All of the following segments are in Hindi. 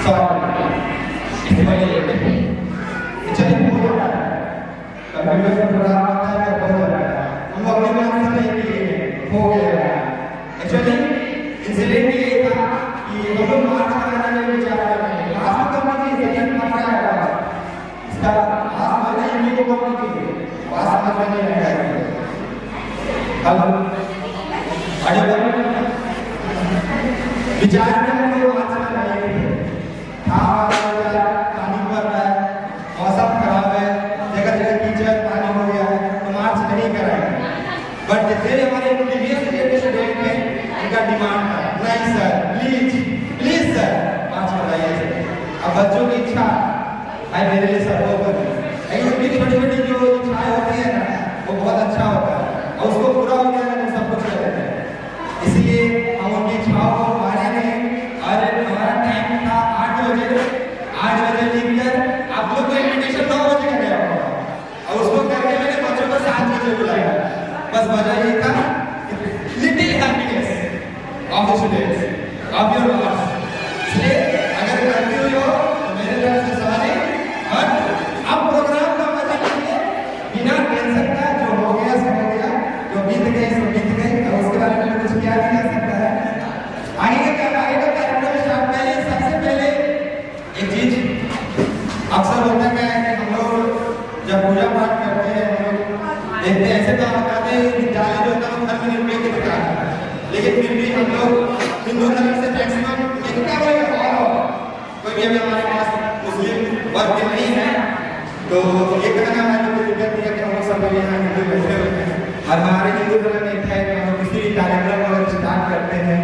सॉरी चलिए हो रहा है कंप्यूटर का प्रोग्राम है तो हो रहा है हम अपने मन से नहीं हो गया एक्चुअली इंसिडेंट ये था कि हम लोग मार्च कराने में विचार कर रहे हैं लास्ट का मुझे सेकंड मार्च आया इसका हाथ में नहीं को कौन की वास्तव में नहीं है अब आगे विचार में हम लोग मार्च कराने पानी भर रहा है मौसम खराब है जगह जगह कीचड़ पानी हो गया है तो मार्च नहीं कराएंगे बट जितने हमारे प्रीवियस डेट में इनका डिमांड था नहीं सर प्लीज सर मार्च कराइए अब बच्चों की इच्छा है मेरे लिए सर वो कर लेकिन उनकी छोटी छोटी जो इच्छाएं होती है ना वो बहुत अच्छा होता है और उसको पूरा हो गया तो सब कुछ कर देते हैं इसलिए हम उनकी इच्छाओं को माने नहीं और हमारा टाइम था 8 बजे लिखकर आप लोग को इनविटेशन 9 बजे का गया होगा और उसको करके मैंने बच्चों को 7 बजे बुलाया बस वजह ये था little happiness of the students of your lords इसलिए अगर करती हुई हो तो मेरे तरफ से सॉरी और अब प्रोग्राम का मजा लीजिए बिना टेंशन का जो हो गया सो हो गया जो बीत गई और उसके बारे में कुछ किया नहीं जा सकता है आगे का कार्यक्रम स्टार्ट पहले सबसे पहले एक चीज अक्सर होता है कि हम लोग जब पूजा पाठ करते हैं हम लोग देखते हैं ऐसे तो हम कहते हैं विद्यालय जो होता है घर में निरपेक्ष दिखाता है लेकिन फिर भी हम लोग हिंदू धर्म से मैक्सिमम इतना कोई कोई भी हमारे पास मुस्लिम वर्ग नहीं है तो ये कहना हमारी कोई दिक्कत नहीं है कि हम लोग सब यहाँ हिंदू बैठे हुए हैं और हमारे हिंदू धर्म में है कि हम किसी भी कार्यक्रम को स्टार्ट करते हैं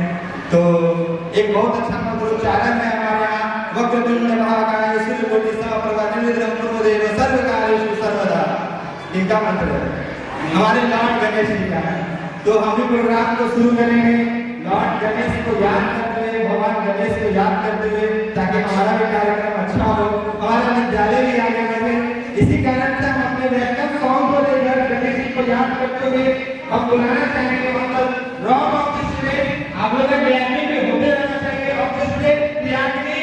तो एक बहुत अच्छा मंत्रोच्चारण है हमारे यहाँ वक्रतुंड महाकाय सूर्यकोटि समप्रभा निर्विघ्नं कुरु देव सर्वकार्येषु सर्वदा इनका मंत्र है हमारे लॉर्ड गणेश जी का है तो हम भी प्रोग्राम को शुरू करेंगे लॉर्ड गणेश को याद करते हुए भगवान गणेश को याद करते हुए ताकि हमारा भी कार्यक्रम अच्छा हो हमारा विद्यालय भी आगे बढ़े इसी कारण से हम अपने वेलकम सॉन्ग को लेकर गणेश जी को याद करते हुए हम बुलाना चाहेंगे मतलब रॉक ऑफ द स्टेट आप लोग के गैलरी में होते रहना चाहिए of the state Priyankani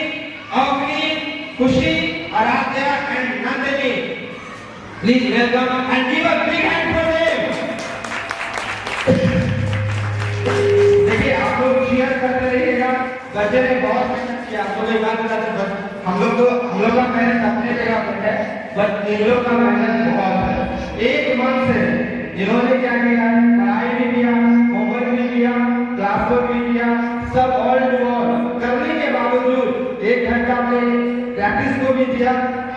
Avni Khushi Aaradhya and Nandini please welcome and give a big hand for them देखिए आप लोग शेयर करते रहिएगा बच्चे ने बहुत मेहनत किया आप लोग बात बताते हम लोग का मेहनत अपने जगह पर है बट इन लोग का मेहनत बहुत है एक मन से इन्होंने क्या किया पढ़ाई भी किया होमवर्क भी किया क्लासवर्क भी किया सब ऑल टू ऑल करने के बावजूद 1 घंटा अपने प्रैक्टिस को भी दिया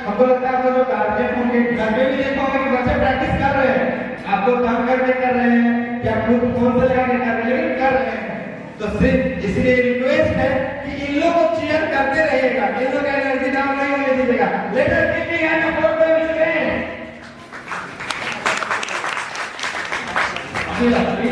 हमको लगता है जो गार्जियन होंगे घर में भी देखा होगा कि बच्चे प्रैक्टिस कर रहे हैं आपको तंग करके कर रहे हैं या खुद फोन से लगा के कर रहे हैं लेकिन कर रहे हैं तो सिर्फ इसलिए रिक्वेस्ट है कि इन लोग को चीयर करते रहिएगा इन लोग का एनर्जी डाउन नहीं होने दीजिएगा let us give the hand for the student Yeah.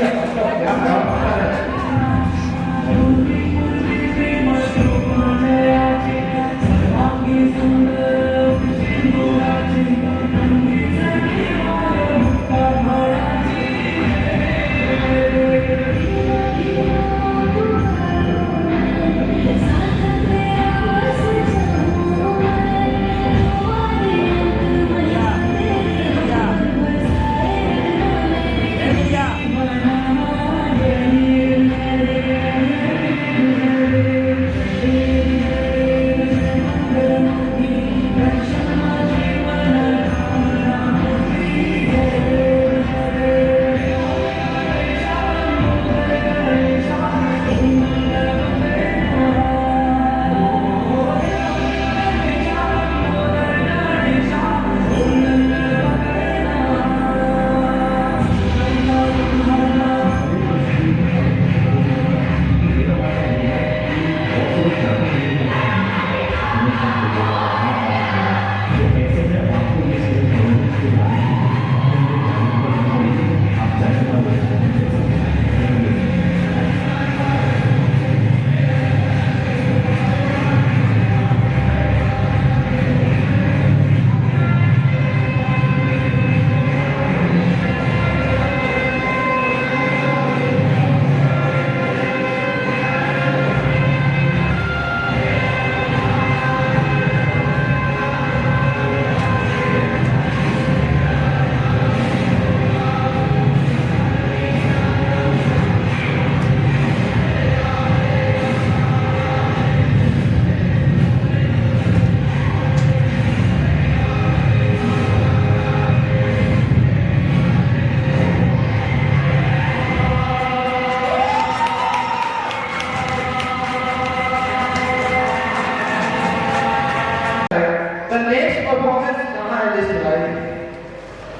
the next performance कहाँ है लिस्ट भाई?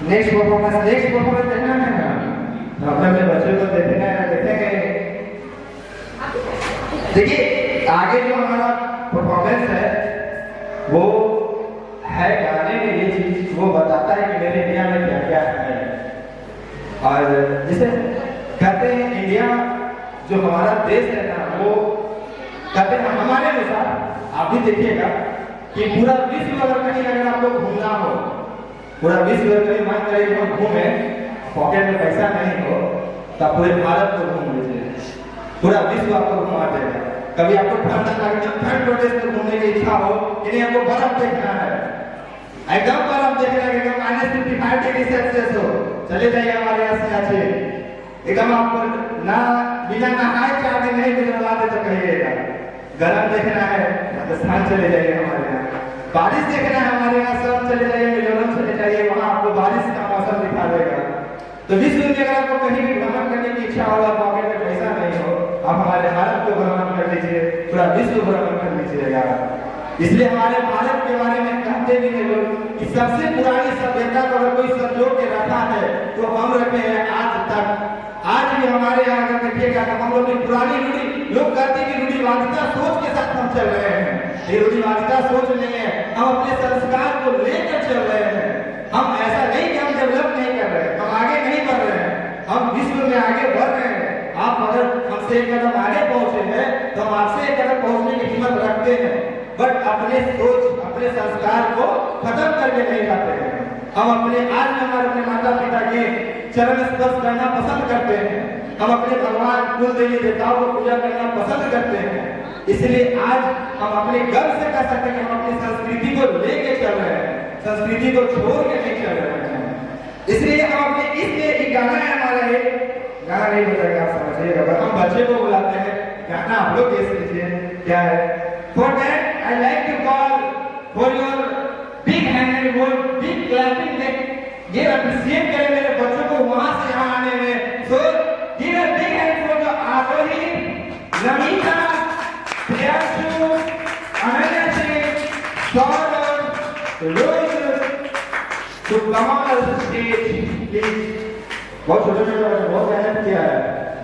नेक्स्ट परफॉर्मेंस देखना है ना? अपने अपने बच्चों को देखना है, देखेंगे। देखिए आगे जो हमारा परफॉर्मेंस है वो है गाने में ये चीज वो बताता है कि मेरे इंडिया में क्या क्या है। और जिसे कहते हैं इंडिया जो हमारा देश है ना वो कहते हैं हमारे अनुसार आप भी देखिएगा कि पूरा विश्व अगर कहीं अगर आपको घूमना हो, पूरा विश्व अगर कहीं मन करे कि हम घूमे, पॉकेट में पैसा नहीं हो तो पूरे भारत को घूम लीजिए, पूरा विश्व आपको घुमा देगा। कभी आपको ठंड लगने ठंड प्रदेश में घूमने की इच्छा हो कि नहीं आपको बर्फ देखना है, एकदम बर्फ देखना है, एकदम -55 डिग्री सेल्सियस हो, चले जाइए हमारे यहाँ से अच्छे एकदम आपको ना बिना नहाए 4 दिन नहीं गुजरवा दे तो कहिएगा। गरम देखना है राजस्थान चले जाइए हमारे यहाँ, बारिश देखना है हमारे यहाँ सब चले जाइए, मिजोरम चले जाइए, वहाँ आपको बारिश का मौसम दिखा देगा। तो विश्व में अगर आपको कहीं भी भ्रमण करने की इच्छा हो और पॉकेट में पैसा नहीं हो, आप हमारे भारत को भ्रमण कर लीजिए, पूरा विश्व भ्रमण कर लीजिएगा। इसलिए हमारे भारत के बारे में कहते भी हैं लोग कि सबसे पुरानी सभ्यता को अगर कोई संजो के रखा है तो हम रखे हैं आज तक। आज भी हमारे यहाँ अगर देखिएगा तो हम लोग की पुरानी रूढ़ी, लोग कहते हैं कि रूढ़िवादिता सोच के साथ हम चल रहे हैं, ये रूढ़िवादिता सोच नहीं है, हम अपने संस्कार को लेकर चल रहे हैं। हम ऐसा नहीं कि हम डेवलप नहीं कर रहे हैं, हम आगे नहीं बढ़ रहे हैं, हम विश्व में आगे बढ़ रहे हैं। आप अगर हमसे एक कदम आगे पहुंचे हैं तो हम आपसे एक कदम पहुंचने की हिम्मत रखते हैं, बट अपने सोच अपने संस्कार को खत्म करके नहीं जाते हैं। हम अपने आज में हमारे अपने माता पिता के चरण स्पर्श करना पसंद करते हैं, हम अपने भगवान कुल देवी देवताओं को पूजा करना पसंद करते हैं। इसलिए आज हम अपने गर्व से कह सकते हैं कि हम अपनी संस्कृति को लेके चल रहे हैं, संस्कृति को छोड़ के नहीं चल रहे हैं। इसलिए हम अपने इसलिए गाना है हमारा एक गाना नहीं बताएगा, आप समझिएगा, अगर हम बच्चे को बुलाते हैं गाना आप लोग कैसे लीजिए क्या है। For that I like to call for your big hand and your big clapping that ये appreciate करें मेरे बच्चों को वहाँ से यहाँ आने में। So give a big hand for the Arohi, Namita, Priyanshu, Ananya Singh, Saurav, Rohit to come on the stage, please. बहुत छोटे छोटे बच्चे बहुत मेहनत किया है,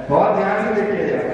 बहुत ध्यान से देखिएगा।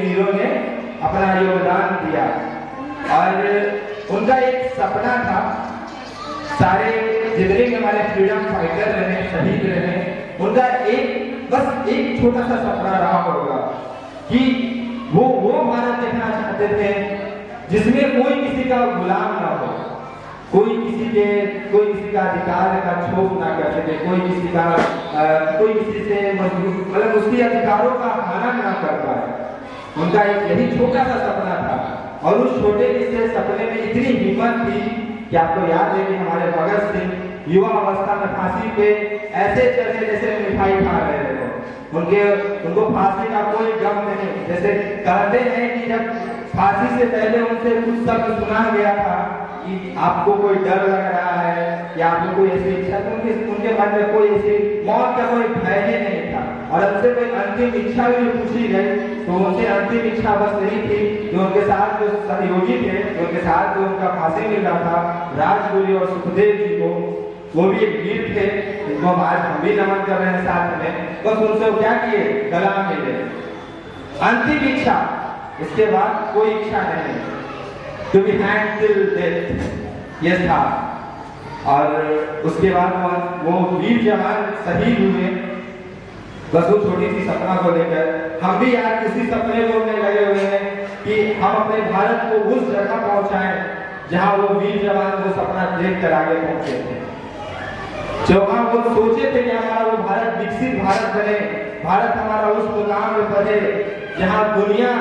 वीरों ने अपना योगदान दिया। और उनका एक सपना था, सारे जितने भी हमारे फ्रीडम फाइटर रहे, शहीद रहे, उनका बस एक छोटा सा सपना रहा होगा कि वो भारत देखना चाहते थे जिसमें कोई किसी का गुलाम ना हो, कोई किसी का अधिकार का छोप ना कर सके, कोई किसी से मतलब उसके अधिकारों का हनन ना कर पाए। उनका एक यही छोटा सा सपना था। और उस छोटे से सपने में इतनी हिम्मत थी कि आपको याद है कि हमारे भगत सिंह युवा अवस्था में फांसी पे ऐसे चले जैसे मिठाई खा रहे थे। उनको फांसी का कोई गम नहीं। जैसे कहते हैं कि जब फांसी से पहले उनसे कुछ शब्द सुना गया था कि आपको कोई डर लग रहा है या आपको कोई ऐसी इच्छा, उनके मन में कोई ऐसी मौत का कोई भय ही नहीं था। और उनसे कोई अंतिम इच्छा भी पूछी गई तो उनसे अंतिम इच्छा बस यही थी जो उनके साथ जो सहयोगी थे, उनके साथ जो उनका फांसी मिल रहा था, राजगुरु और सुखदेव जी को, वो भी एक वीर थे जिनको आज हम भी नमन कर रहे हैं साथ में। बस उनसे क्या किए, गला मिले, अंतिम इच्छा, इसके बाद कोई इच्छा नहीं, to be hand till death, ये था। और उसके बाद वो वीर जवान शहीद हुए। बस वो छोटी सी सपना को लेकर हम भी यार किसी सपने को में लगे हुए हैं कि हम अपने भारत को उस जगह पहुंचाएं जहां वो वीर जवान वो सपना देख कर आगे पहुंचे थे, जो हम वो सोचे थे कि हमारा वो भारत विकसित भारत बने, भारत हमारा उस मुकाम में बढ़े जहां दुनिया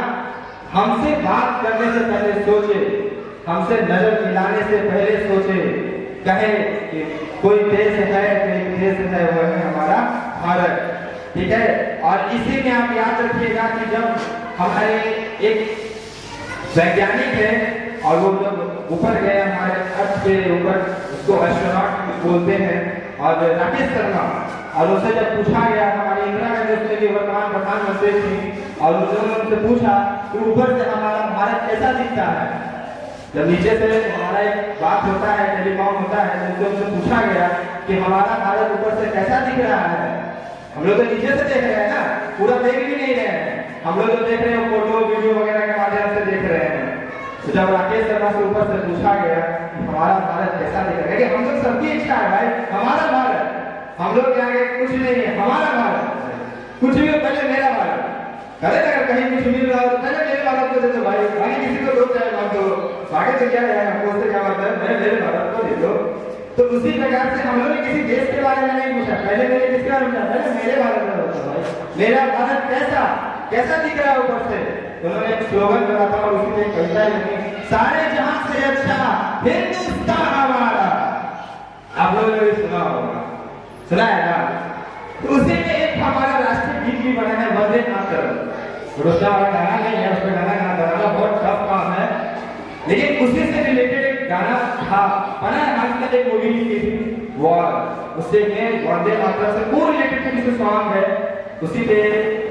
हमसे बात करने से पहले सोचे, हमसे नजर मिलाने से पहले सोचे, कहे कि कोई देश है, कोई देश है, वो है हमारा भारत। ठीक है। और इसी में आप याद रखिएगा कि जब हमारे एक वैज्ञानिक है और वो जब ऊपर गए हमारे अर्थ के ऊपर, उसको एस्ट्रोनॉट बोलते हैं, और राकेश शर्मा, और उससे जब पूछा गया, हमारी इंदिरा गांधी उसने की वर्तमान प्रधानमंत्री थी, और उनसे पूछा कि ऊपर से हमारा भारत कैसा दिखता है। जब नीचे से हमारा एक बात होता है, टेलीकॉम होता है, तो उनसे पूछा गया कि हमारा भारत ऊपर से कैसा दिख रहा है। हम लोग तो नीचे से देख रहे हैं ना, पूरा देख भी नहीं रहे हैं, हम लोग तो देख रहे हैं फोटो वीडियो वगैरह के माध्यम से देख रहे हैं। तो जब राकेश शर्मा से ऊपर से पूछा गया कि हमारा भारत कैसा दिख रहा है, हम लोग सबकी इच्छा है भाई, हमारा भारत, हम लोग के आगे कुछ नहीं है, हमारा भारत, कुछ भी पहले मेरा भारत। अरे अगर कहीं कुछ मिल रहा हो तो पहले मेरे भारत को दे दो भाई, आगे किसी को दो चाहे मत दो, आगे तो क्या है, हमको उससे क्या मतलब है, मेरे भारत को दे दो। तो उसी प्रकार से हम लोग ने किसी देश के बारे में नहीं पूछा, पहले मैंने किसके बारे में पूछा, पहले मेरे बारे में पूछा भाई, मेरा भारत कैसा दिख रहा है ऊपर से। उन्होंने एक स्लोगन बना था और उसी में कविता लिखी, सारे जहां से अच्छा हिंदुस्तान हमारा। आप लोगों ने भी सुना होगा, सुना है ना। तो उसी में एक हमारा राष्ट्रीय गीत भी बना है, वंदे मातरम। रोजा वाला गाना नहीं है, उसमें गाना बनाना बहुत टफ काम है, लेकिन उसी से रिलेटेड एक गाना था, बना है आजकल एक मूवी की थी वॉर, उससे में वंदे मातरम से पूरा रिलेटेड किसी सॉन्ग है, उसी पे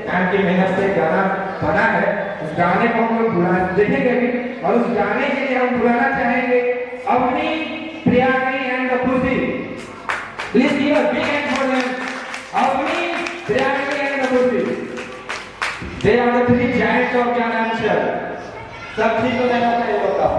टाइम की मेहनत से गाना बना है। उस गाने को हम लोग देखेंगे भी, और उस गाने के लिए हम बुलाना चाहेंगे अपनी Priyani and the Khushi. Please give a big hand for them, अपनी Priyani and the Khushi. They are the three giants of Gyananchal. सब ठीक हो जाएगा, बताओ।